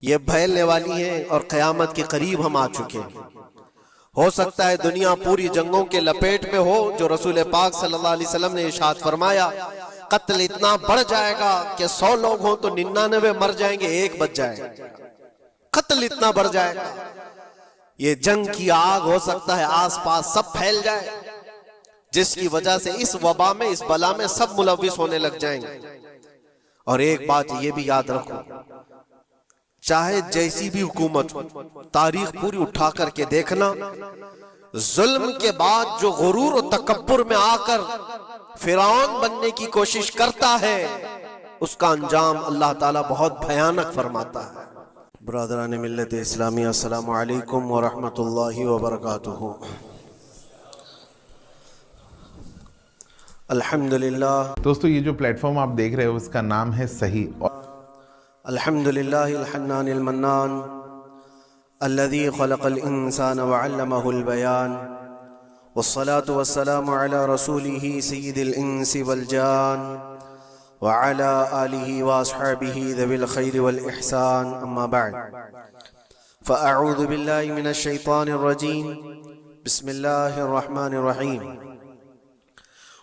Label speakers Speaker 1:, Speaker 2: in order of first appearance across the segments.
Speaker 1: یہ پھیلنے والی ہیں اور قیامت کے قریب ہم آ چکے ہیں۔ ہو سکتا ہے دنیا پوری جنگوں کے لپیٹ میں ہو، جو رسول پاک صلی اللہ علیہ وسلم نے ارشاد فرمایا قتل اتنا بڑھ جائے گا کہ 100 لوگ ہوں تو 99 مر جائیں گے، ایک بچ جائے گا۔ قتل اتنا بڑھ جائے گا، یہ جنگ کی آگ ہو سکتا ہے آس پاس سب پھیل جائے، جس کی وجہ سے اس وبا میں، اس بلا میں سب ملوث ہونے لگ جائیں گے۔ اور ایک بات یہ بھی یاد رکھو، چاہے جیسی بھی حکومت ہو، تاریخ پوری اٹھا کر کے دیکھنا، ظلم کے بعد جو غرور و تکبر میں آ کر فرعون بننے کی کوشش کرتا ہے، اس کا انجام اللہ تعالیٰ بہت بھیانک فرماتا ہے۔ برادران ملت اسلامی، السلام علیکم ورحمۃ اللہ وبرکاتہ۔ الحمدللہ
Speaker 2: دوستو، یہ جو پلیٹ فارم آپ دیکھ رہے ہو اس کا نام ہے صحیح۔
Speaker 1: الحمدللہ الحنان المنان الذي خلق الانسان وعلمه البيان، والصلاة والسلام على رسوله سيد الانس والجان وعلى آله واصحابه ذوي الخير والإحسان، اما بعد فأعوذ بالله من الشيطان الرجيم، بسم الله الرحمن الرحيم۔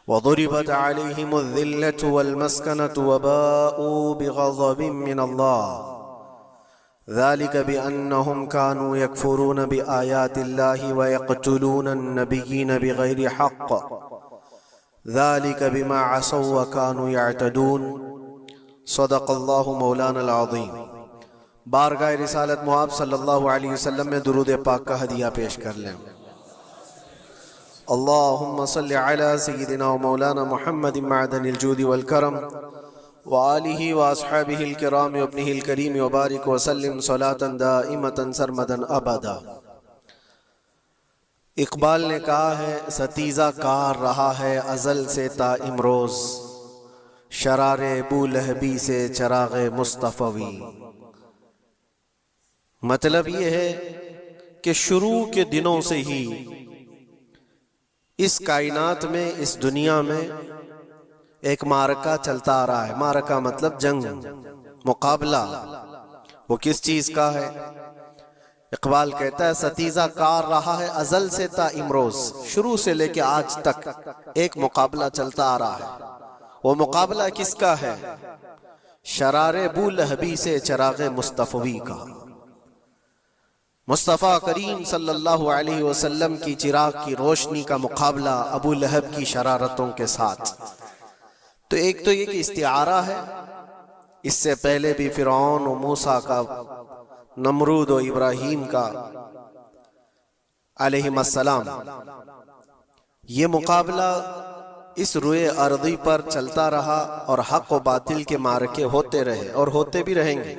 Speaker 1: وضربت عليهم الذلة والمسكنة وباءوا بغضب من الله ذلك بأنهم كانوا يكفرون بآيات الله ويقتلون النبيين بغير حق ذلك بما عصوا وكانوا يعتدون، صدق الله مولانا العظيم۔ بارگاہ رسالت محب صلی اللہ علیہ وسلم میں درود پاک کا ہدیہ پیش کر لیں۔ اللہم صلی علی سیدنا و مولانا محمد معدن الجود والکرم وآلہ واصحابہ الکرام وابنہ الکریم وبارک وسلم صلاة دائمة سرمدا ابدا۔ اقبال نے کہا ہے، ستیزہ کار رہا ہے ازل سے تا امروز، شرار بولہبی سے چراغ مصطفی۔ مطلب یہ ہے کہ شروع کے دنوں سے ہی اس کائنات میں، اس دنیا میں ایک معرکہ چلتا آ رہا ہے۔ معرکہ مطلب جنگ، مقابلہ۔ وہ کس چیز کا ہے؟ اقبال کہتا ہے ستیزہ کار رہا ہے ازل سے تا امروز، شروع سے لے کے آج تک ایک مقابلہ چلتا آ رہا ہے۔ وہ مقابلہ کس کا ہے؟ شرار بولہبی سے چراغ مصطفی کا۔ مصطفیٰ کریم صلی اللہ علیہ وسلم کی چراغ کی روشنی کا مقابلہ ابو لہب کی شرارتوں کے ساتھ۔ تو ایک تو یہ کہ استعارہ ہے، اس سے پہلے بھی فرعون و موسیٰ کا، نمرود و ابراہیم کا علیہم السلام، یہ مقابلہ اس روئے ارضی پر چلتا رہا اور حق و باطل کے معرکے ہوتے رہے اور ہوتے بھی رہیں گے۔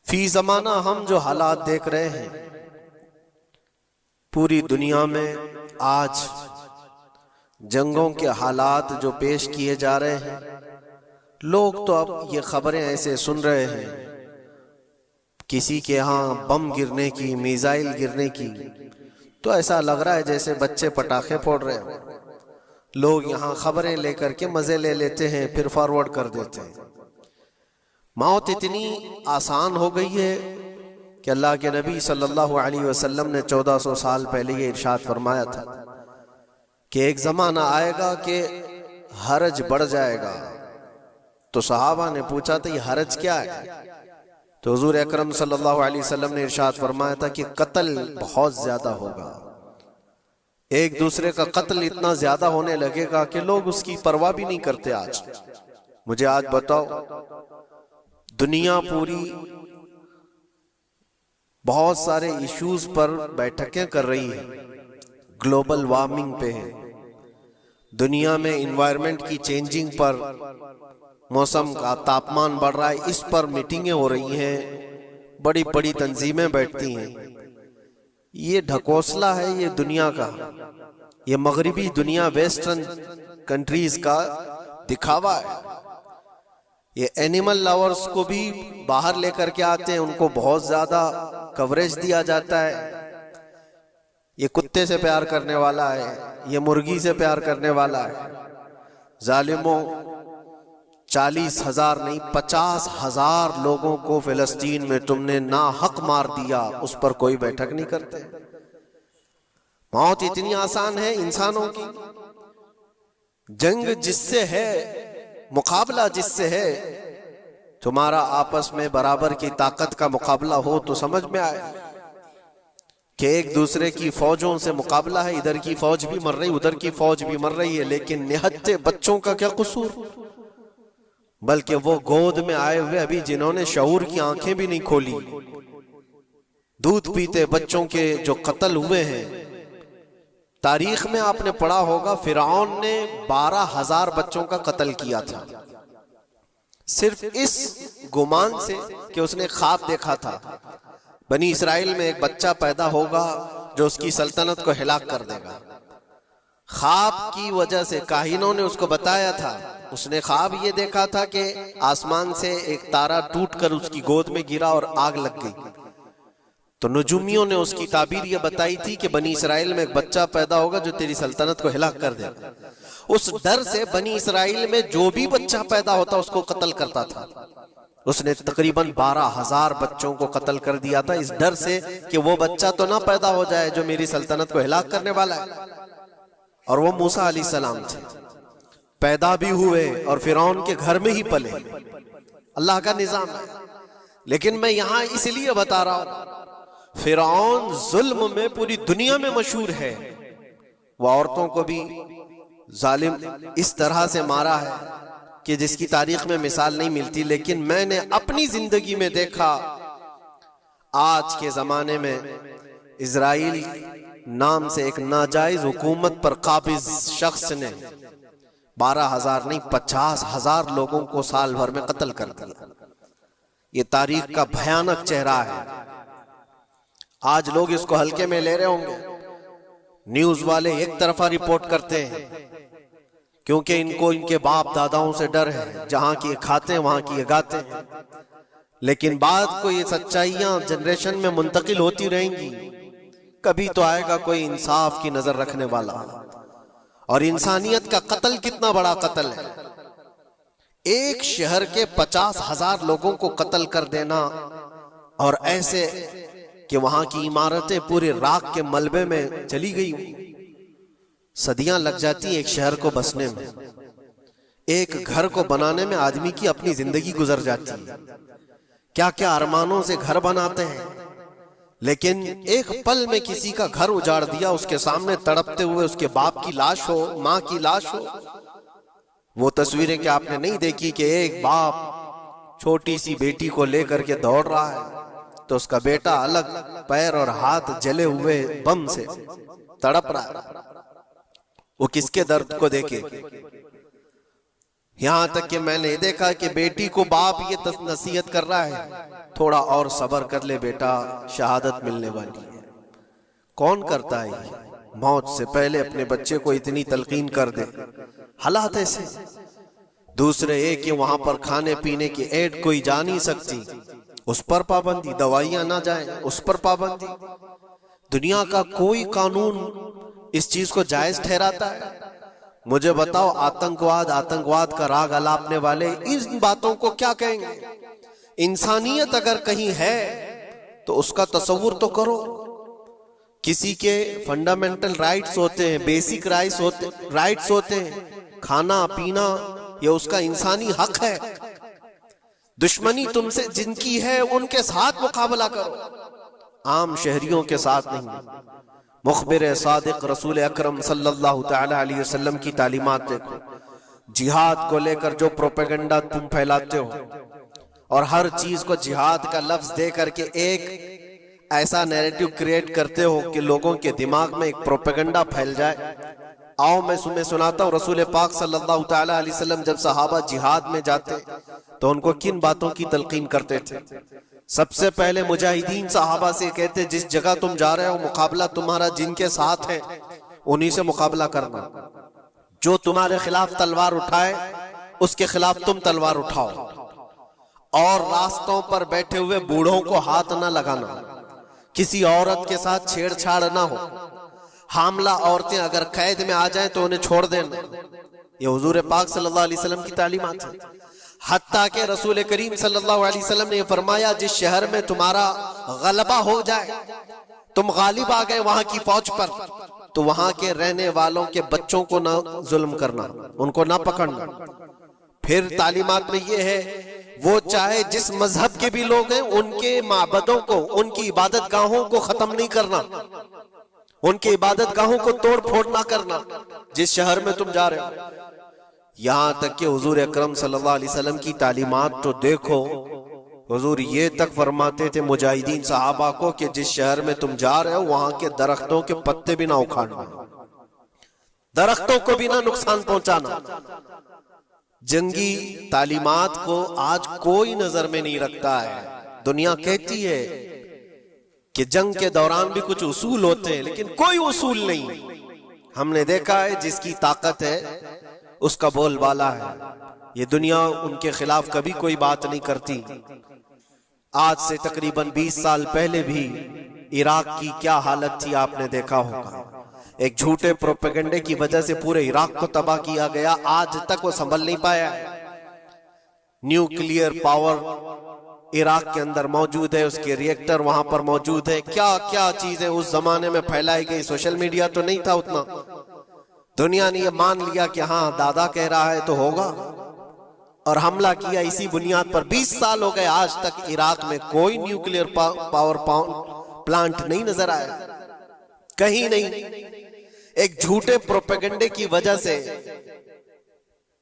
Speaker 1: فی زمانہ ہم جو حالات دیکھ رہے ہیں پوری دنیا میں، آج جنگوں کے حالات جو پیش کیے جا رہے ہیں، لوگ تو اب یہ خبریں ایسے سن رہے ہیں، کسی کے ہاں بم گرنے کی، میزائل گرنے کی، تو ایسا لگ رہا ہے جیسے بچے پٹاخے پھوڑ رہے ہیں۔ لوگ یہاں خبریں لے کر کے مزے لے لیتے ہیں، پھر فارورڈ کر دیتے ہیں۔ موت اتنی آسان ہو گئی ہے کہ اللہ کے نبی صلی اللہ علیہ وسلم نے 1400 سال پہلے یہ ارشاد فرمایا تھا کہ ایک زمانہ آئے گا کہ حرج بڑھ جائے گا۔ تو صحابہ نے پوچھا تھا یہ حرج کیا ہے؟ تو حضور اکرم صلی اللہ علیہ وسلم نے ارشاد فرمایا تھا کہ قتل بہت زیادہ ہوگا، ایک دوسرے کا قتل اتنا زیادہ ہونے لگے گا کہ لوگ اس کی پرواہ بھی نہیں کرتے۔ آج مجھے آج بتاؤ، دنیا پوری بہت سارے ایشوز پر بیٹھکیں کر رہی ہے، گلوبل وارمنگ پہ ہے، دنیا میں انوائرمنٹ کی چینجنگ پر، موسم کا تاپمان بڑھ رہا ہے، اس پر میٹنگیں ہو رہی ہیں، بڑی بڑی تنظیمیں بیٹھتی ہیں۔ یہ ڈھکوسلا ہے یہ دنیا کا، یہ مغربی دنیا، ویسٹرن کنٹریز کا دکھاوا ہے۔ یہ اینیمل لاورز کو بھی باہر لے کر کے آتے ہیں، ان کو بہت زیادہ کوریج دیا جاتا ہے۔ یہ کتے سے پیار کرنے والا ہے، یہ مرغی سے پیار کرنے والا ہے۔ ظالموں، 40,000 نہیں 50,000 لوگوں کو فلسطین میں تم نے ناحق مار دیا، اس پر کوئی بیٹھک نہیں کرتے۔ موت اتنی آسان ہے انسانوں کی، جنگ جس سے ہے، مقابلہ جس سے ہے، تمہارا آپس میں برابر کی طاقت کا مقابلہ ہو تو سمجھ میں آئے کہ ایک دوسرے کی فوجوں سے مقابلہ ہے، ادھر کی فوج بھی مر رہی، ادھر کی فوج بھی مر رہی ہے، لیکن نہتے بچوں کا کیا قصور؟ بلکہ وہ گود میں آئے ہوئے ابھی جنہوں نے شعور کی آنکھیں بھی نہیں کھولی، دودھ پیتے بچوں کے جو قتل ہوئے ہیں۔ تاریخ میں آپ نے پڑھا ہوگا فرعون نے 12,000 بچوں کا قتل کیا تھا، صرف اس گمان سے کہ اس نے خواب دیکھا تھا بنی اسرائیل میں ایک بچہ پیدا ہوگا جو اس کی سلطنت کو ہلاک کر دے گا۔ خواب کی وجہ سے کاہنوں نے اس کو بتایا تھا، اس نے خواب یہ دیکھا تھا کہ آسمان سے ایک تارا ٹوٹ کر اس کی گود میں گرا اور آگ لگ گئی، تو نجومیوں نے اس کی تعبیر یہ بتائی تھی کہ بنی اسرائیل میں ایک بچہ پیدا ہوگا جو تیری سلطنت کو ہلاک کر دے گا۔ اس ڈر سے بنی اسرائیل میں جو بھی بچہ پیدا ہوتا اس کو قتل کرتا تھا۔ اس نے تقریباً 12,000 بچوں کو قتل کر دیا تھا، اس ڈر سے کہ وہ بچہ تو نہ پیدا ہو جائے جو میری سلطنت کو ہلاک کرنے والا ہے۔ اور وہ موسیٰ علیہ السلام تھے، پیدا بھی ہوئے اور فرعون کے گھر میں ہی پلے، اللہ کا نظام ہے۔ لیکن میں یہاں اس لیے بتا رہا ہوں، فرعون ظلم میں پوری دنیا میں مشہور ہے، وہ عورتوں کو بھی ظالم اس طرح سے مارا ہے کہ جس کی تاریخ میں مثال نہیں ملتی۔ لیکن میں نے اپنی زندگی میں دیکھا، آج کے زمانے میں اسرائیل نام سے ایک ناجائز حکومت پر قابض شخص نے 12,000 نہیں 50,000 لوگوں کو سال بھر میں قتل کر دیا۔ یہ تاریخ کا بھیانک چہرہ ہے۔ آج لوگ اس کو ہلکے میں لے رہے ہوں گے، نیوز والے ایک طرفہ رپورٹ کرتے ہیں کیونکہ ان کو ان کے باپ داداؤں سے ڈر ہے، جہاں کی یہ کھاتے ہیں وہاں کی یہ گاتے ہیں۔ لیکن بعد کو یہ سچائیاں جنریشن میں منتقل ہوتی رہیں گی، کبھی تو آئے گا کوئی انصاف کی نظر رکھنے والا۔ اور انسانیت کا قتل کتنا بڑا قتل ہے، ایک شہر کے 50,000 لوگوں کو قتل کر دینا، اور ایسے کہ وہاں کی عمارتیں پورے راکھ کے ملبے میں چلی گئی، صدیاں لگ جاتی ایک شہر کو بسنے میں، ایک گھر کو بنانے میں آدمی کی اپنی زندگی گزر جاتی ہے، کیا کیا ارمانوں سے گھر بناتے ہیں، لیکن ایک پل میں کسی کا گھر اجاڑ دیا، اس کے سامنے تڑپتے ہوئے اس کے باپ کی لاش ہو، ماں کی لاش ہو۔ وہ تصویریں کہ آپ نے نہیں دیکھی کہ ایک باپ چھوٹی سی بیٹی کو لے کر کے دوڑ رہا ہے تو اس کا بیٹا الگ پیر اور ہاتھ جلے ہوئے بم سے تڑپ رہا ہے، وہ کس کے درد کو دیکھے۔ یہاں تک کہ میں نے دیکھا کہ بیٹی کو باپ یہ نصیحت کر رہا ہے، تھوڑا اور صبر کر لے بیٹا، شہادت ملنے والی ہے۔ کون کرتا ہے یہ؟ موت سے پہلے اپنے بچے کو اتنی تلقین کر دے۔ حالات ایسے، دوسرے ایک کہ وہاں پر کھانے پینے کی ایڈ کوئی جا نہیں سکتی، اس پر پابندی، دوائیاں نہ جائیں اس پر پابندی۔ دنیا کا کوئی قانون اس چیز کو جائز ٹھہراتا ہے؟ مجھے بتاؤ، آتنکواد کا راگ الاپنے والے ان باتوں کو کیا کہیں گے؟ انسانیت اگر کہیں ہے تو اس کا تصور تو کرو۔ کسی کے فنڈامنٹل رائٹس ہوتے ہیں، بیسک رائٹس ہوتے ہیں، کھانا پینا یہ اس کا انسانی حق ہے۔ دشمنی تم سے جن کی ہے ان کے ساتھ مقابلہ کرو، عام شہریوں کے ساتھ نہیں۔ مخبر صادق رسول اکرم صلی اللہ تعالی علیہ وسلم کی تعلیمات دیکھو، جہاد کو لے کر جو پروپیگنڈا تم پھیلاتے ہو اور ہر چیز کو جہاد کا لفظ دے کر کے ایک ایسا نیریٹو کریٹ کرتے ہو کہ لوگوں کے دماغ میں ایک پروپیگنڈا پھیل جائے۔ آؤ میں سناتا ہوں، رسول پاک صلی اللہ تعالی علیہ وسلم جب صحابہ جہاد میں جاتے تو ان کو کن باتوں کی تلقین کرتے تھے؟ سب سے پہلے مجاہدین صحابہ سے کہتے جس جگہ تم جا رہے ہو مقابلہ تمہارا جن کے ساتھ ہے انہی سے مقابلہ کرنا، جو تمہارے خلاف تلوار اٹھائے اس کے خلاف تم تلوار اٹھاؤ، اور راستوں پر بیٹھے ہوئے بوڑھوں کو ہاتھ نہ لگانا، کسی عورت کے ساتھ چھیڑ چھاڑ نہ ہو، حاملہ عورتیں اگر قید میں آ جائیں تو انہیں چھوڑ دینا، یہ حضور پاک صلی اللہ علیہ وسلم کی تعلیمات ہیں۔ حتیٰ کہ رسول کریم صلی اللہ علیہ وسلم نے فرمایا جس شہر میں تمہارا غلبہ ہو جائے، تم غالب آ گئے وہاں کی فوج پر، تو وہاں کے رہنے والوں کے بچوں کو نہ ظلم کرنا، ان کو نہ پکڑنا۔ پھر تعلیمات میں یہ ہے وہ چاہے جس مذہب کے بھی لوگ ہیں ان کے معبدوں کو، ان کی عبادت گاہوں کو ختم نہیں کرنا، ان کی عبادت گاہوں کو توڑ پھوڑ نہ کرنا جس شہر میں تم جا رہے ہو۔ یہاں تک کہ حضور اکرم صلی اللہ علیہ وسلم کی تعلیمات تو دیکھو، حضور یہ تک فرماتے تھے مجاہدین صحابہ کو کہ جس شہر میں تم جا رہے ہو وہاں کے درختوں کے پتے بھی نہ اکھاڑنا، درختوں کو بھی نہ نقصان پہنچانا۔ جنگی تعلیمات کو آج کوئی نظر میں نہیں رکھتا ہے۔ دنیا کہتی ہے کہ جنگ کے دوران بھی کچھ اصول ہوتے ہیں، لیکن کوئی اصول نہیں۔ ہم نے دیکھا ہے جس کی طاقت ہے اس کا بول بالا ہے، یہ دنیا ان کے خلاف کبھی کوئی بات نہیں کرتی۔ آج سے تقریباً 20 سال پہلے بھی عراق کی کیا حالت تھی آپ نے دیکھا ہوگا، ایک جھوٹے پروپیگنڈے کی وجہ سے پورے عراق کو تباہ کیا گیا، آج تک وہ سنبھل نہیں پایا ہے۔ نیوکلیئر پاور عراق کے اندر موجود ہے، اس کے ری ایکٹر وہاں پر موجود ہے، کیا کیا چیزیں اس زمانے میں پھیلائی گئی، سوشل میڈیا تو نہیں تھا اتنا، دنیا نے یہ مان لیا کہ ہاں دادا کہہ رہا ہے تو ہوگا، اور حملہ کیا اسی بنیاد پر۔ 20 سال ہو گئے آج تک عراق میں کوئی نیوکلیئر پاور پلانٹ نہیں نظر آیا، کہیں نہیں۔ ایک جھوٹے پروپیگنڈے کی وجہ سے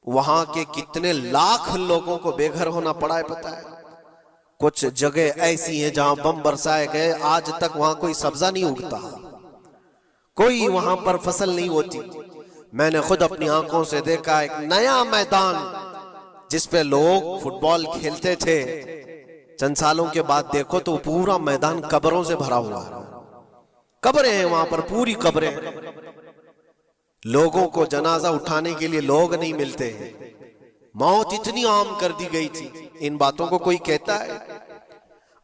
Speaker 1: وہاں کے کتنے لاکھ لوگوں کو بے گھر ہونا پڑا ہے پتہ ہے۔ کچھ جگہ ایسی ہیں جہاں بم برسائے گئے، آج تک وہاں کوئی سبزہ نہیں اگتا، کوئی وہاں پر فصل نہیں ہوتی۔ میں نے خود اپنی آنکھوں سے دیکھا ایک نیا میدان جس پہ لوگ فٹ بال کھیلتے تھے، چند سالوں کے بعد دیکھو تو پورا میدان قبروں سے بھرا ہوا ہے، قبریں ہیں وہاں پر، پوری قبریں ہیں، لوگوں کو جنازہ اٹھانے کے لیے لوگ نہیں ملتے، موت اتنی عام کر دی گئی تھی۔ ان باتوں کو کوئی کہتا ہے؟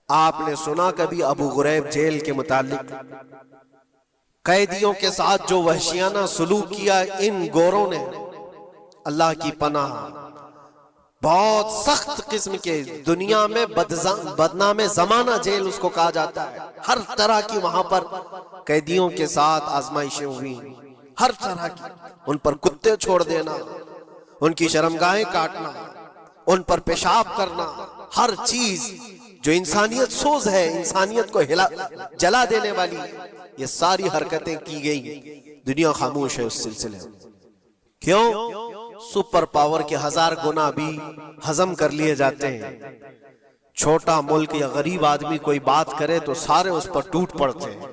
Speaker 1: آپ نے سنا کبھی ابو غریب جیل کے متعلق؟ قیدیوں کے ساتھ جو وحشیانہ سلوک کیا ان گوروں نے، اللہ کی پناہ، بہت سخت قسم کے، دنیا میں بدنام زمانہ جیل اس کو کہا جاتا ہے۔ ہر طرح کی وہاں پر قیدیوں کے ساتھ آزمائشیں ہوئی، ہر طرح کی، ان پر کتے چھوڑ دینا، ان کی شرمگاہیں کاٹنا، ان پر پیشاب کرنا، ہر چیز جو انسانیت سوز ہے، انسانیت کو جلا دینے والی، یہ ساری حرکتیں کی گئی۔ دنیا خاموش ہے اس سلسلے میں۔ کیوں؟ سپر پاور کے 1000 گنا بھی ہضم کر لیے جاتے ہیں۔ چھوٹا ملک یا غریب آدمی کوئی بات کرے تو سارے اس پر ٹوٹ پڑتے ہیں۔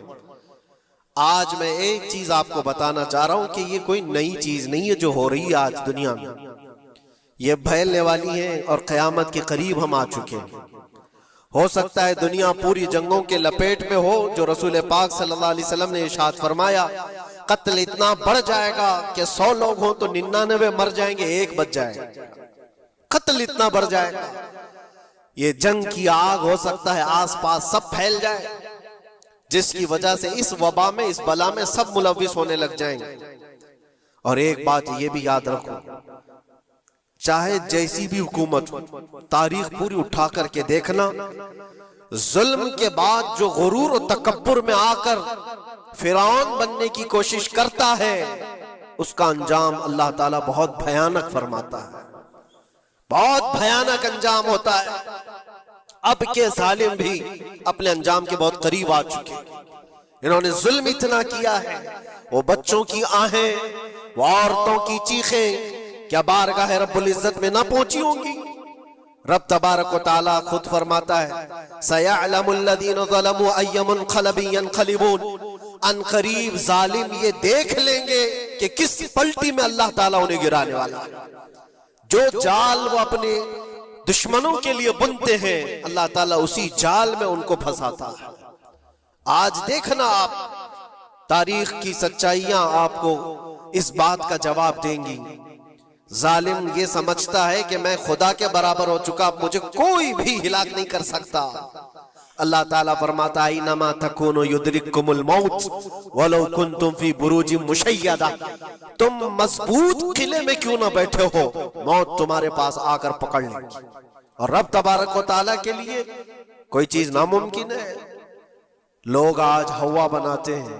Speaker 1: آج میں ایک چیز آپ کو بتانا چاہ رہا ہوں کہ یہ کوئی نئی چیز نہیں ہے جو ہو رہی ہے آج دنیا میں، یہ پھیلنے والی ہے اور قیامت کے قریب ہم آ چکے ہیں۔ ہو سکتا ہے دنیا پوری جنگوں کے لپیٹ میں ہو، جو رسول پاک صلی اللہ علیہ وسلم نے ارشاد فرمایا قتل اتنا بڑھ جائے گا کہ 100 لوگ ہوں تو 99 مر جائیں گے، ایک بچ جائے گا، قتل اتنا بڑھ جائے گا۔ یہ جنگ کی آگ ہو سکتا ہے آس پاس سب پھیل جائے، جس کی وجہ سے اس وبا میں، اس بلا میں سب ملوث ہونے لگ جائیں گے۔ اور ایک بات یہ بھی یاد رکھو، چاہے جیسی بھی حکومت ہو، تاریخ پوری اٹھا کر کے دیکھنا، ظلم کے بعد جو غرور و تکبر میں آ کر فرعون بننے کی کوشش کرتا ہے، اس کا انجام اللہ تعالیٰ بہت بھیانک فرماتا ہے، بہت بھیانک انجام ہوتا ہے۔ اب کے ظالم بھی اپنے انجام کے بہت قریب آ چکے، انہوں نے ظلم اتنا کیا ہے، وہ بچوں کی آہیں، وہ عورتوں کی چیخیں کیا بارگاہ رب العزت میں نہ پہنچی ہوں گی؟ رب تبارک و تعالیٰ خود فرماتا ہے سَيَعْلَمُ الَّذِينَ ظَلَمُوا أَيَّ مُنْقَلَبٍ يَنْقَلِبُونَ، ان قریب ظالم یہ دیکھ لیں گے کہ کس پلٹی میں اللہ تعالیٰ انہیں گرانے والا ہے۔ جو جال وہ اپنے دشمنوں کے لیے بنتے ہیں، اللہ تعالیٰ اسی جال میں ان کو پھنساتا ہے۔ آج دیکھنا آپ، تاریخ کی سچائیاں آپ کو اس بات کا جواب دیں گی۔ ظالم یہ سمجھتا ہے کہ میں خدا کے برابر ہو چکا، مجھے کوئی بھی ہلاک نہیں کر سکتا، اللہ تعالیٰ فرماتا ہے اینما تکونوا یدرککم الموت ولو کنتم فی بروج مشیدہ، تم مضبوط قلعے میں کیوں نہ بیٹھے ہو، موت تمہارے پاس آ کر پکڑ لے گی۔ اور رب تبارک و تعالیٰ کے لیے کوئی چیز ناممکن ہے۔ لوگ آج ہوا بناتے ہیں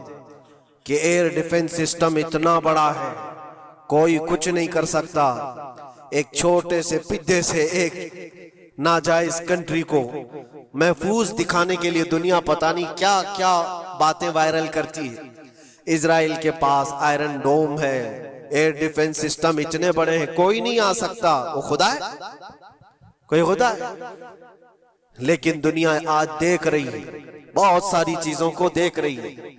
Speaker 1: کہ ایئر ڈیفنس سسٹم اتنا بڑا ہے کوئی کچھ نہیں کر سکتا، ایک چھوٹے سے پدے سے ایک ناجائز کنٹری کو محفوظ دکھانے کے لیے دنیا پتہ نہیں کیا کیا باتیں وائرل کرتی ہے۔ اسرائیل کے پاس آئرن ڈوم ہے، ایئر ڈیفنس سسٹم اتنے بڑے ہیں، کوئی نہیں آ سکتا۔ وہ خدا ہے؟ کوئی خدا ہے؟ لیکن دنیا آج دیکھ رہی ہے، بہت ساری چیزوں کو دیکھ رہی ہے۔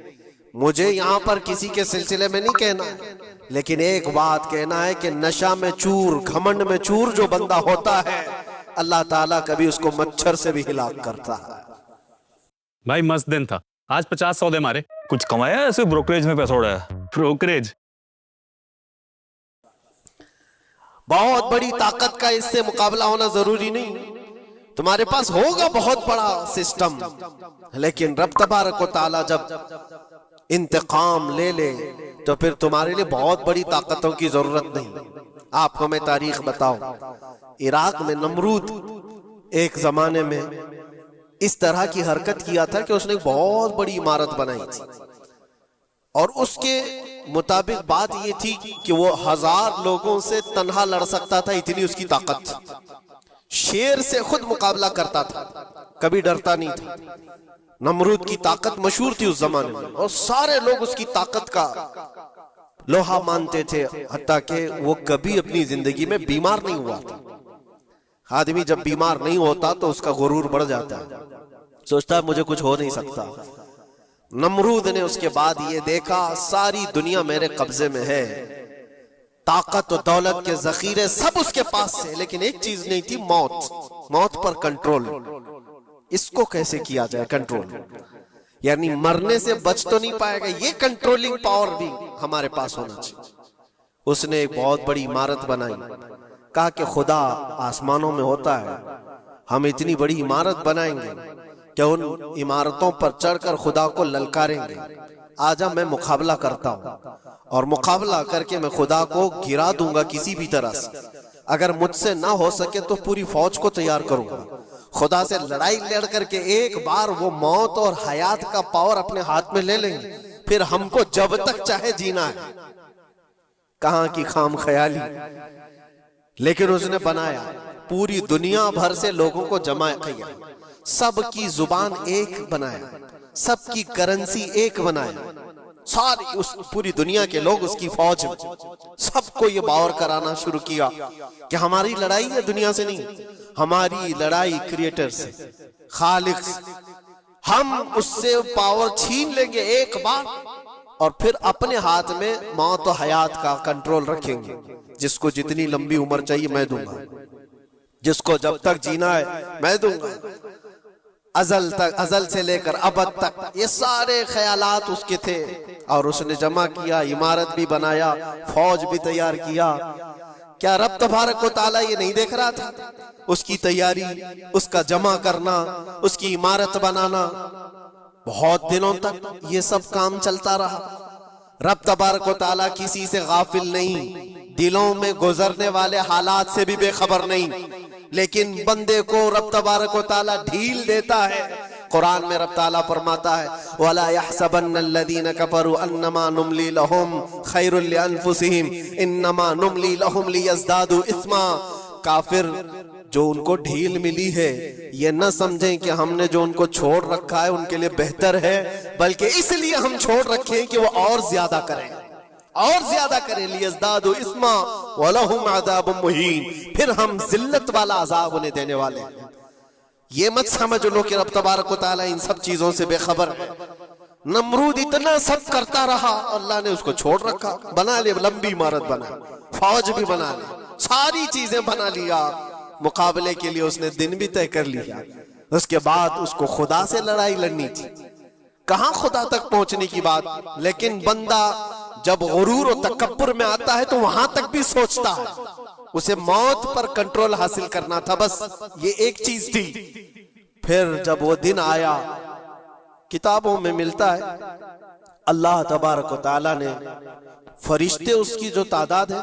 Speaker 1: مجھے یہاں پر کسی کے سلسلے میں نہیں کہنا ہے، لیکن ایک بات کہنا ہے کہ نشہ میں چور، گھمنڈ میں چور جو بندہ ہوتا ہے، اللہ تعالیٰ کبھی اس کو مچھر سے بھی ہلاک کرتا ہے۔
Speaker 3: بھائی مست دن تھا، آج 50 سودے مارے۔
Speaker 4: کچھ کمایا ایسے بروکریج میں پیسہ اڑایا؟
Speaker 3: بروکریج
Speaker 1: بہت بڑی طاقت کا اس سے مقابلہ ہونا ضروری نہیں، تمہارے پاس ہوگا بہت بڑا سسٹم، لیکن رب تبارک و تعالیٰ جب انتقام لے لے تو پھر تمہارے لیے بہت بڑی طاقتوں کی ضرورت نہیں۔ آپ کو میں تاریخ بتاؤں، عراق میں نمرود ایک زمانے میں اس طرح کی حرکت کیا تھا کہ اس نے ایک بہت بڑی عمارت بنائی تھی، اور اس کے مطابق بات یہ تھی کہ وہ 1000 لوگوں سے تنہا لڑ سکتا تھا، اتنی اس کی طاقت تھی۔ شیر سے خود مقابلہ کرتا تھا، کبھی ڈرتا نہیں تھا۔ نمرود کی طاقت مشہور تھی اس زمانے میں، اور سارے لوگ اس کی طاقت کا لوہا مانتے تھے، حتیٰ کہ وہ کبھی اپنی زندگی میں بیمار نہیں ہوا تھا۔ آدمی جب بیمار نہیں ہوتا تو اس کا غرور بڑھ جاتا ہے، سوچتا ہے مجھے کچھ ہو نہیں سکتا۔ نمرود نے اس کے بعد یہ دیکھا ساری دنیا میرے قبضے میں ہے، طاقت و دولت کے ذخیرے سب اس کے پاس سے، لیکن ایک چیز نہیں تھی، موت پر کنٹرول۔ اس کو کیسے کیا جائے کنٹرول؟ یعنی مرنے سے بچ تو نہیں پائے گا، یہ کنٹرولنگ پاور بھی ہمارے پاس ہونا چاہیے۔ اس نے ایک بہت بڑی عمارت بنائی، کہا کہ خدا آسمانوں میں ہوتا ہے، ہم اتنی بڑی عمارت بنائیں گے کہ ان عمارتوں پر چڑھ کر خدا کو للکاریں گے۔ آجا میں مقابلہ کرتا ہوں، اور مقابلہ کر کے میں خدا کو گرا دوں گا کسی بھی طرح سے۔ اگر مجھ سے نہ ہو سکے تو پوری فوج کو تیار کروں گا، خدا سے لڑائی لڑ کر کے ایک بار وہ موت اور حیات کا پاور اپنے ہاتھ میں لے لیں گے، پھر ہم کو جب تک چاہے جینا ہے۔ کہاں کی خام خیالی! لیکن اس نے بنایا، پوری دنیا بھر سے لوگوں کو جمع کیا، سب کی زبان ایک بنایا، سب کی کرنسی ایک بنایا، ساری پوری دنیا کے لوگ اس کی فوج میں، سب کو یہ باور کرانا شروع کیا کہ ہماری لڑائی ہے دنیا سے نہیں، ہماری لڑائی کریٹر سے، خالق سے۔ ہم اس سے پاور چھین لیں گے ایک بار، اور پھر اپنے ہاتھ میں موت و حیات کا کنٹرول رکھیں گے۔ جس کو جتنی لمبی عمر چاہیے میں دوں گا، جس کو جب تک جینا ہے میں دوں گا، ازل سے لے کر ابد تک۔ یہ سارے خیالات اس کے تھے، اور اس نے جمع کیا، عمارت بھی بنایا، فوج بھی تیار کیا۔ کیا رب تبارک و تعالیٰ یہ نہیں دیکھ رہا تھا؟ اس کی تیاری، اس کا جمع کرنا، اس کی عمارت بنانا، بہت دنوں تک یہ سب کام چلتا رہا۔ رب تبارک و تعالیٰ کسی سے غافل نہیں، دلوں میں گزرنے والے حالات سے بھی بے خبر نہیں، لیکن بندے کو رب تبارک و تعالیٰ ڈھیل دیتا ہے۔ قرآن میں رب تعالیٰ فرماتا ہے وَلَا يَحْسَبَنَّ الَّذِينَ كَفَرُوا أَنَّمَا نُمْلِي لَهُمْ خَيْرٌ لِأَنفُسِهِمْ إِنَّمَا نُمْلِي لَهُمْ لِيَزْدَادُوا إِثْمًا۔ کافر جو ان کو ڈھیل ملی ہے، یہ نہ سمجھیں کہ ہم نے جو ان کو چھوڑ رکھا ہے ان کے لیے بہتر ہے، بلکہ اس لیے ہم چھوڑ رکھیں کہ وہ اور زیادہ کریں، اور زیادہ کریں، لیزدادوا اثما ولہم عذاب مہین، پھر ہم ذلت والا عذاب انہیں دینے والے ہیں۔ یہ مت سمجھ لو کہ رب تبارک و تعالیٰ ان سب چیزوں سے بے خبر ہے۔ نمرود اتنا سب کرتا رہا، اللہ نے اس کو چھوڑ رکھا، بنا لے لمبی عمارت، بنا فوج بھی بنا لی، ساری چیزیں بنا لیا، مقابلے کے لیے اس نے دن بھی طے کر لیا۔ اس کے بعد اس کو خدا سے لڑائی لڑنی تھی، کہاں خدا تک پہنچنے کی بات، لیکن بندہ جب غرور و تکبر میں آتا ہے تو وہاں تک بھی سوچتا ہے۔ اسے موت پر کنٹرول حاصل کرنا تھا، بس یہ ایک چیز تھی۔ پھر جب وہ دن آیا، کتابوں میں ملتا ہے اللہ تبارک و تعالیٰ نے فرشتے اس کی جو تعداد ہے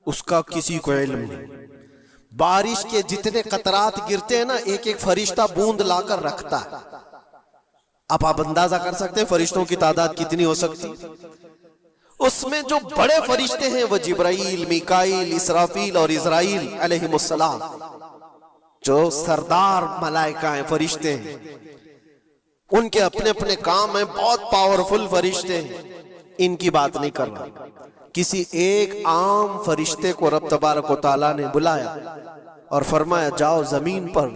Speaker 1: اس کا کسی کو علم نہیں۔ بارش کے جتنے قطرات گرتے ہیں نا، ایک ایک فرشتہ بوند لا کر رکھتا ہے۔ اب آپ اندازہ کر سکتے ہیں فرشتوں کی تعداد کتنی ہو سکتی۔ اس میں جو بڑے فرشتے ہیں وہ جبرائیل، میکائیل، اسرافیل اور اسرائیل علیہم السلام، جو سردار ملائکہ ہیں، فرشتے ہیں، ان کے اپنے اپنے کام ہیں، بہت پاورفل فرشتے ہیں۔ ان کی بات نہیں کر رہا، کسی ایک عام فرشتے کو رب تبارک و تعالیٰ نے بلایا اور فرمایا جاؤ زمین پر،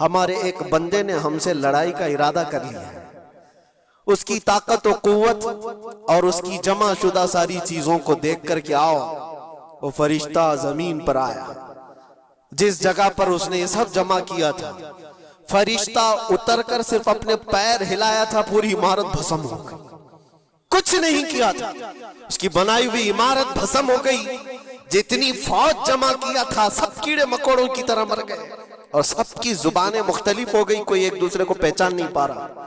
Speaker 1: ہمارے ایک بندے نے ہم سے لڑائی کا ارادہ کر لیا ہے، اس کی طاقت و قوت اور اس کی جمع شدہ ساری چیزوں کو دیکھ کر کے آؤ۔ وہ فرشتہ زمین پر آیا، جس جگہ پر اس نے یہ سب جمع کیا تھا، فرشتہ اتر کر صرف اپنے پیر ہلایا تھا، پوری عمارت بھسم ہو گئی۔ کچھ نہیں کیا تھا، اس کی بنائی ہوئی عمارت بھسم ہو گئی۔ جتنی فوج جمع کیا تھا سب کیڑے مکوڑوں کی طرح مر گئے، اور سب کی زبانیں مختلف ہو گئی، کوئی ایک دوسرے کو پہچان نہیں پا رہا۔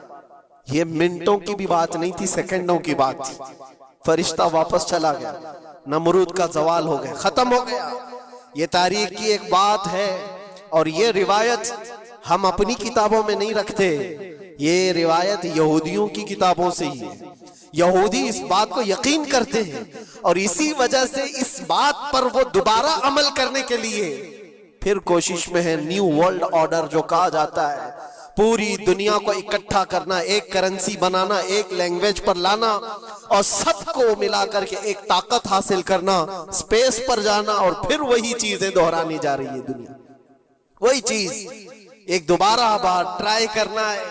Speaker 1: یہ منٹوں کی بھی بات نہیں تھی، سیکنڈوں کی بات تھی۔ فرشتہ واپس چلا گیا، نمرود کا زوال ہو گیا، ختم ہو گیا۔ یہ تاریخ کی ایک بات ہے، اور یہ روایت ہم اپنی کتابوں میں نہیں رکھتے، یہ روایت یہودیوں کی کتابوں سے ہی ہے۔ یہودی اس بات کو یقین کرتے ہیں، اور اسی وجہ سے اس بات پر وہ دوبارہ عمل کرنے کے لیے پھر کوشش میں ہے۔ نیو ورلڈ آرڈر جو کہا جاتا ہے، پوری دنیا کو اکٹھا کرنا، ایک کرنسی بنانا، ایک لینگویج پر لانا، اور سب کو ملا کر کے ایک طاقت حاصل کرنا، سپیس پر جانا، اور پھر وہی چیزیں دہرانی جا رہی ہے دنیا۔ وہی چیز ایک دوبارہ بار ٹرائی کرنا ہے،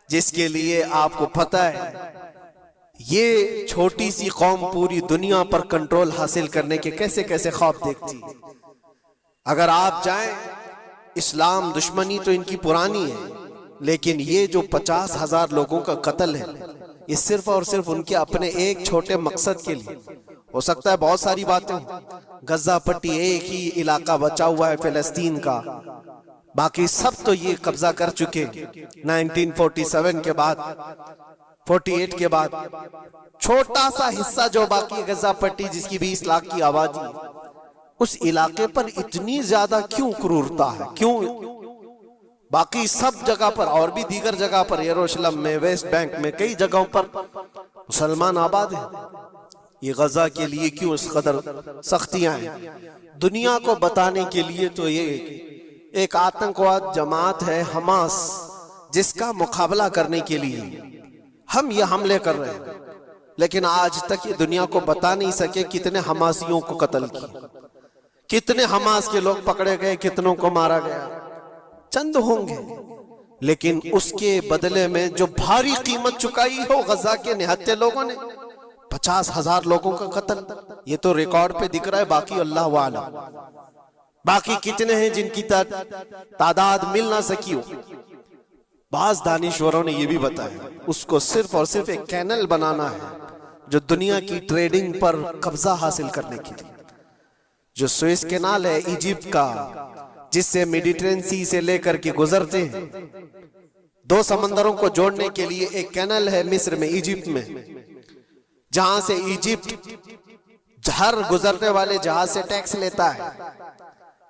Speaker 1: جس کے لیے آپ کو پتہ ہے یہ چھوٹی سی قوم پوری دنیا پر کنٹرول حاصل کرنے کے کیسے کیسے خواب دیکھتی ہے۔ اگر آپ جائیں، اسلام دشمنی تو ان کی پرانی ہے، لیکن یہ جو 50,000 لوگوں کا قتل ہے، یہ صرف اور صرف ان کے اپنے ایک چھوٹے مقصد کے لیے۔ ہو سکتا ہے بہت ساری باتیں، غزہ پٹی ایک ہی علاقہ بچا ہوا ہے فلسطین کا، باقی سب تو یہ قبضہ کر چکے۔ 1947 کے بعد، 48 کے بعد چھوٹا سا حصہ جو باقی غزہ پٹی، جس کی 20 لاکھ کی آبادی، اس علاقے پر اتنی زیادہ کیوں کرورتا ہے؟ کیوں؟ باقی سب جگہ پر، اور بھی دیگر جگہ پر، یروشلم میں، ویسٹ بینک میں، کئی جگہوں پر مسلمان آباد ہیں۔ یہ غزہ کے لیے کیوں اس قدر سختیاں ہیں؟ دنیا کو بتانے کے لیے تو یہ ایک آتنکواد جماعت ہے حماس، جس کا مقابلہ کرنے کے لیے ہم یہ حملے کر رہے ہیں، لیکن آج تک یہ دنیا کو بتا نہیں سکے کتنے حماسیوں کو قتل کیا، کتنے حماس کے لوگ پکڑے گئے، کتنوں کو مارا گیا، چند ہوں گے، لیکن اس کے بدلے میں جو بھاری قیمت چکائی ہو غزہ کے نہتے لوگوں نے، 50,000 لوگوں کا قتل، یہ تو ریکارڈ پہ دکھ رہا ہے، باقی اللہ عالم، باقی کتنے ہیں جن کی تعداد مل نہ سکی ہو۔ بعض دانشوروں نے یہ بھی بتایا اس کو صرف اور صرف ایک کینل بنانا ہے جو دنیا کی ٹریڈنگ پر قبضہ حاصل کرنے کے لیے۔ جو سوئس کینال ہے ایجپٹ کا، جس سے میڈیٹرین سی سے لے کر کے گزرتے ہیں، 2 سمندروں کو جوڑنے کے لیے ایک کینل ہے مصر میں، ایجپٹ میں، جہاں سے ایجپٹ ہر گزرنے والے جہاز سے ٹیکس لیتا ہے،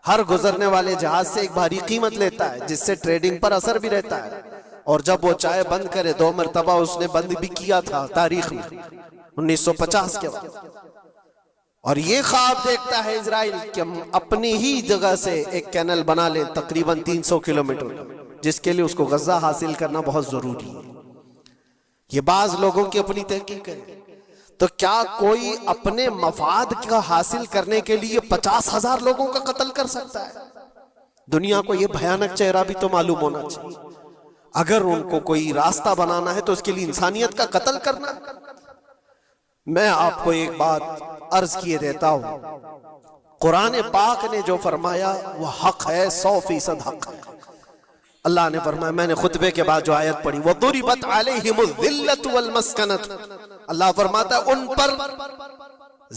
Speaker 1: ہر گزرنے والے جہاز سے ایک بھاری قیمت لیتا ہے، جس سے ٹریڈنگ پر اثر بھی رہتا ہے۔ اور جب وہ چاہے بند کرے، 2 مرتبہ اس نے بند بھی کیا تھا تاریخ میں، 1950 کے بعد۔ اور یہ خواب دیکھتا ہے اسرائیل کہ ہم اپنی ہی جگہ سے ایک کینل بنا لیں تقریباً 300 کلومیٹر، جس کے لیے اس کو غزہ حاصل کرنا بہت ضروری ہے۔ یہ بعض لوگوں کی اپنی تحقیق ہے۔ تو کیا کوئی اپنے مفاد کا حاصل کرنے کے لیے 50,000 لوگوں کا قتل کر سکتا ہے؟ دنیا کو یہ بھیانک چہرہ بھی تو معلوم ہونا چاہیے۔ اگر ان کو کوئی راستہ بنانا ہے تو اس کے لیے انسانیت کا قتل کرنا۔ میں آپ کو ایک بات عرض کیے دیتا ہوں، قرآن پاک نے جو فرمایا وہ حق ہے، 100% حق ہے۔ اللہ نے فرمایا، میں نے خطبے کے بعد جو آیت پڑھی، وَضُرِبَتْ عَلَيْهِمُ الذِّلَّةُ وَالْمَسْكَنَةُ، اللہ فرماتا ہے ان پر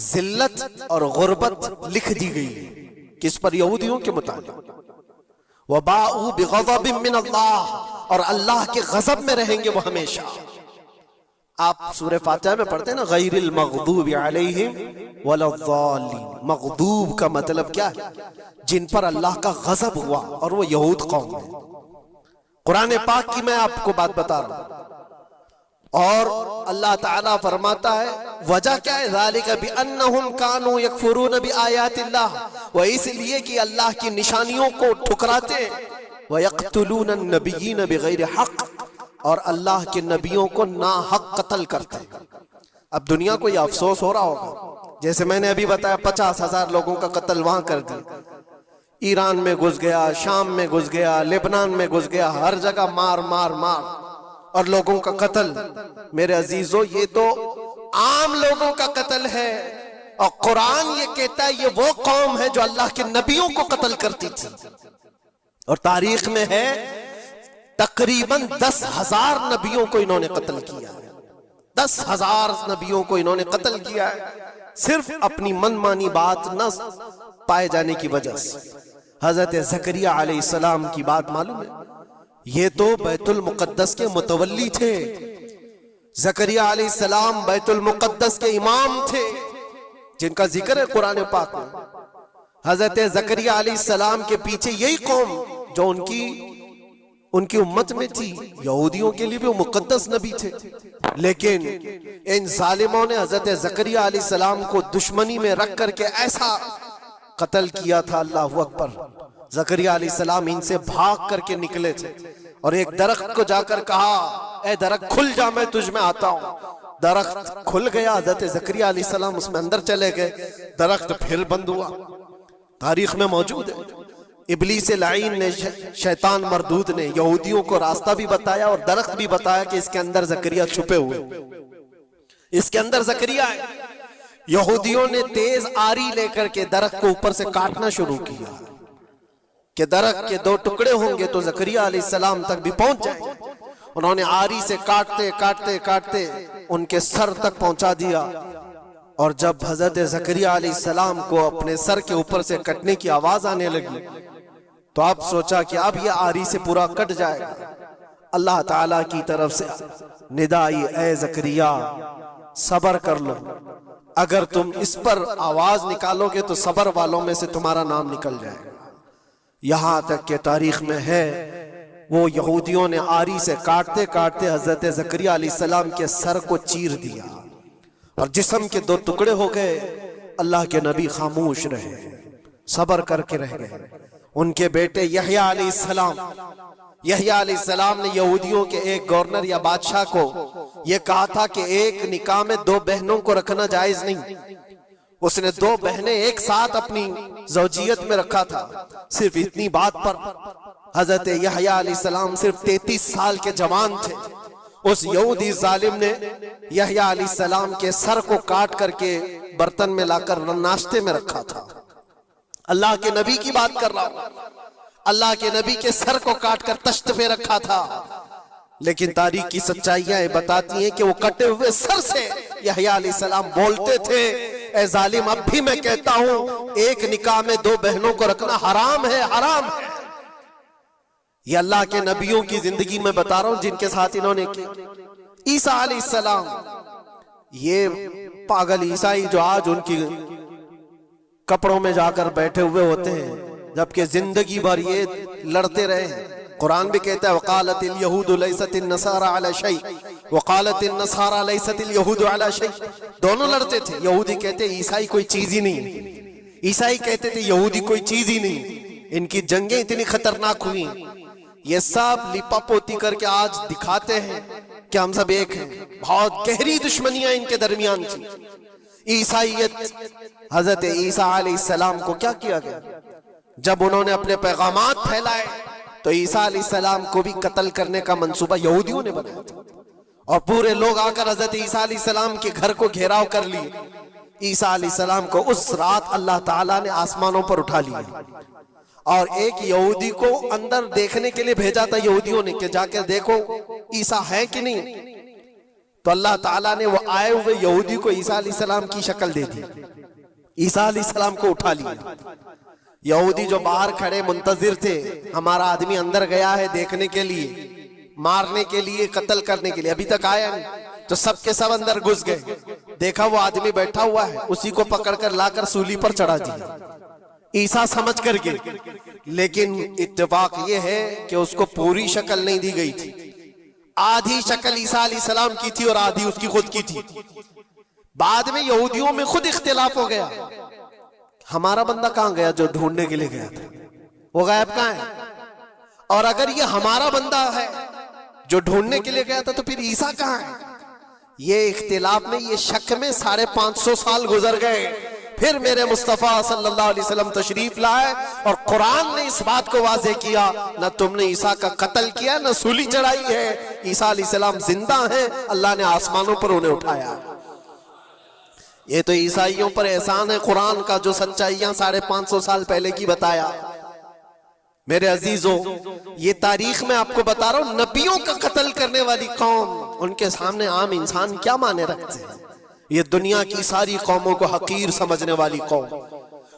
Speaker 1: ذلت اور غربت لکھ دی گئی ہے۔ کس پر؟ یہودیوں کے متعلق۔ وَبَاءُوا بِغَضَبٍ مِّنَ اللَّهِ، اور اللہ کے غضب میں رہیں گے وہ ہمیشہ۔ آپ سورہ فاتحہ میں پڑھتے ہیں نا غیر المغضوب علیہم ولا الضالین۔ مغضوب کا مطلب کیا ہے؟ جن پر اللہ کا غضب ہوا، اور وہ یہود قوم ہے۔ قرآن پاک کی میں آپ کو بات بتا رہا ہوں، اور اللہ تعالیٰ فرماتا ہے وجہ کیا ہے؟ ذالک بأنہم کانوا یکفرون بآیات اللہ، وہ اس لیے کہ اللہ کی نشانیوں کو ٹھکراتے ہیں، وَيَقْتُلُونَ النَّبِيِّينَ بِغَيْرِ حق، اور اللہ کے نبیوں کو ناحق قتل کرتے ہیں۔ اب دنیا کو یہ افسوس ہو رہا ہوگا، جیسے میں نے ابھی بتایا 50,000 لوگوں کا قتل وہاں کر دیا، ایران میں گھس گیا، شام میں گھس گیا، لبنان میں گھس گیا، ہر جگہ مار مار مار اور لوگوں کا قتل۔ میرے عزیزو، یہ تو عام لوگوں کا قتل ہے، اور قرآن یہ کہتا ہے یہ وہ قوم ہے جو اللہ کے نبیوں کو قتل کرتی تھی۔ اور تاریخ میں ہے تقریباً 10,000 نبیوں کو انہوں نے قتل کیا ہے، 10,000 نبیوں کو انہوں نے قتل کیا ہے، صرف اپنی من مانی بات نہ پائے جانے کی وجہ سے۔ حضرت زکریا علیہ السلام کی بات معلوم ہے، یہ تو بیت المقدس کے متولی تھے۔ زکریا علیہ السلام بیت المقدس کے امام تھے، جن کا ذکر ہے قرآن پاک میں۔ حضرت زکریا علیہ السلام کے پیچھے یہی قوم جو ان کی امت میں تھی، یہودیوں کے لیے بھی وہ مقدس نبی تھے، لیکن ان ظالموں نے حضرت زکریا علیہ السلام کو دشمنی میں رکھ کر کے ایسا قتل کیا تھا، اللہ اکبر۔ زکریا علیہ السلام ان سے بھاگ کر کے نکلے تھے، اور ایک درخت کو جا کر کہا اے درخت کھل جا، میں تجھ میں آتا ہوں۔ درخت کھل گیا، حضرت زکریا علیہ السلام اس میں اندر چلے گئے، درخت پھر بند ہوا۔ تاریخ میں موجود ہے، ابلیس لعین نے، شیطان مردود نے یہودیوں کو راستہ بھی بتایا اور درخت بھی بتایا کہ اس کے اندر زکریا چھپے ہوئے، اس کے اندر زکریا ہے۔ یہودیوں نے تیز آری لے کر کے درخت کو اوپر سے کاٹنا شروع کیا کہ درخت کے 2 ٹکڑے ہوں گے تو زکریا علیہ السلام تک بھی پہنچ جائیں گے۔ انہوں نے آری سے کاٹتے کاٹتے کاٹتے ان کے سر تک پہنچا دیا، اور جب حضرت زکریا علیہ السلام کو اپنے سر کے اوپر سے کٹنے کی آواز آنے لگی تو آپ سوچا کہ اب یہ آری سے پورا کٹ جائے گا۔ اللہ تعالیٰ کی طرف سے ندا آئی، اے زکریا صبر کر لو، اگر تم اس پر آواز نکالو گے تو صبر والوں میں سے تمہارا نام نکل جائے گا۔ یہاں تک کہ تاریخ میں ہے وہ یہودیوں نے آری سے کاٹتے کاٹتے حضرت زکریا علیہ السلام کے سر کو چیر دیا، اور جسم کے 2 ٹکڑے ہو گئے۔ اللہ کے نبی خاموش رہے، صبر کر کے رہ گئے۔ ان کے بیٹے یحییٰ علیہ السلام، یحییٰ علیہ السلام نے یہودیوں کے ایک گورنر یا بادشاہ کو یہ کہا تھا کہ ایک نکاح میں 2 بہنوں کو رکھنا جائز نہیں۔ اس نے 2 بہنیں ایک ساتھ اپنی زوجیت میں رکھا تھا۔ صرف اتنی بات پر حضرت یحییٰ علیہ السلام صرف 33 سال کے جوان تھے۔ اس یہودی ظالم نے یحییٰ علیہ السلام کے سر کو کاٹ کر کے برتن میں لا کر ناشتے میں رکھا تھا۔ اللہ کے نبی کی بات کر رہا ہوں، اللہ کے نبی کے سر کو کاٹ کر تشت پہ رکھا تھا، لیکن تاریخ کی سچائیاں بتاتی ہیں کہ وہ کٹے ہوئے سر سے یحییٰ علیہ السلام بولتے تھے، اے ظالم اب بھی میں کہتا ہوں ایک نکاح میں 2 بہنوں کو رکھنا حرام ہے، حرام ہے۔ یہ اللہ کے نبیوں کی زندگی میں بتا رہا ہوں جن کے ساتھ انہوں نے کی۔ عیسیٰ علیہ السلام، یہ پاگل عیسائی جو آج ان کی کپڑوں میں جا کر بیٹھے ہوئے ہوتے ہیں، جبکہ زندگی بھر یہ لڑتے رہے ہیں۔ قرآن بھی کہتا ہے وقالت اليہود لیست النصارى علی شیء وقالت النصارى لیست اليہود علی شیء، دونوں لڑتے تھے۔ یہودی کہتے عیسائی کوئی چیز ہی نہیں، عیسائی کہتے تھے یہودی کوئی چیز ہی نہیں۔ ان کی جنگیں اتنی خطرناک ہوئی، یہ سب لپا پوتی کر کے آج دکھاتے ہیں کہ ہم سب ایک ہیں۔ بہت گہری دشمنیاں ان کے درمیان تھی۔ عیسائیت، حضرت عیسیٰ علیہ السلام کو کیا کیا گیا؟ جب انہوں نے اپنے پیغامات پھیلائے تو عیسیٰ علیہ السلام کو بھی قتل کرنے کا منصوبہ یہودیوں نے بنایا تھا، اور پورے لوگ آ کر حضرت عیسیٰ علیہ السلام کے گھر کو گھیراؤ کر لی۔ عیسیٰ علیہ السلام کو اس رات اللہ تعالیٰ نے آسمانوں پر اٹھا لیا، اور ایک یہودی کو اندر دیکھنے کے لیے بھیجا تھا یہودیوں نے کہ جا کے دیکھو عیسیٰ ہے کہ نہیں۔ تو اللہ تعالیٰ نے وہ آئے ہوئے یہودی کو عیسیٰ علیہ السلام کی شکل دے دی، عیسیٰ علیہ السلام کو اٹھا لیا۔ یہودی جو باہر کھڑے منتظر تھے ہمارا آدمی اندر گیا ہے دیکھنے کے لیے، مارنے کے لیے، قتل کرنے کے لیے، ابھی تک آیا نہیں، تو سب کے سب اندر گھس گئے، دیکھا وہ آدمی بیٹھا ہوا ہے، اسی کو پکڑ کر لا کر سولی پر چڑھا دیا عیسیٰ سمجھ کر کے۔ لیکن اتفاق یہ ہے کہ اس کو پوری شکل نہیں دی گئی تھی، آدھی شکل عیسیٰ علیہ السلام کی تھی اور آدھی اس کی خود کی تھی۔ بعد میں یہودیوں میں خود اختلاف ہو گیا، ہمارا بندہ کہاں گیا جو ڈھونڈنے کے لیے گیا تھا، وہ غائب کہاں ہے؟ اور اگر یہ ہمارا بندہ ہے جو ڈھونڈنے کے لیے گیا تھا تو پھر عیسیٰ کہاں ہے؟ یہ اختلاف میں، یہ شک میں 550 سال گزر گئے، پھر میرے مصطفیٰ صلی اللہ علیہ وسلم تشریف لائے اور قرآن نے اس بات کو واضح کیا، نہ تم نے عیسیٰ کا قتل کیا، نہ سولی چڑھائی ہے، عیسیٰ علیہ السلام زندہ ہیں، اللہ نے آسمانوں پر انہیں اٹھایا۔ یہ تو عیسائیوں پر احسان ہے قرآن کا، جو سچائیاں 550 سال پہلے کی بتایا۔ میرے عزیزوں، یہ تاریخ میں آپ کو بتا رہا ہوں، نبیوں کا قتل کرنے والی قوم، ان کے سامنے عام انسان کیا معنی رکھتے ہیں؟ یہ دنیا کی ساری قوموں کو حقیر سمجھنے والی قوم۔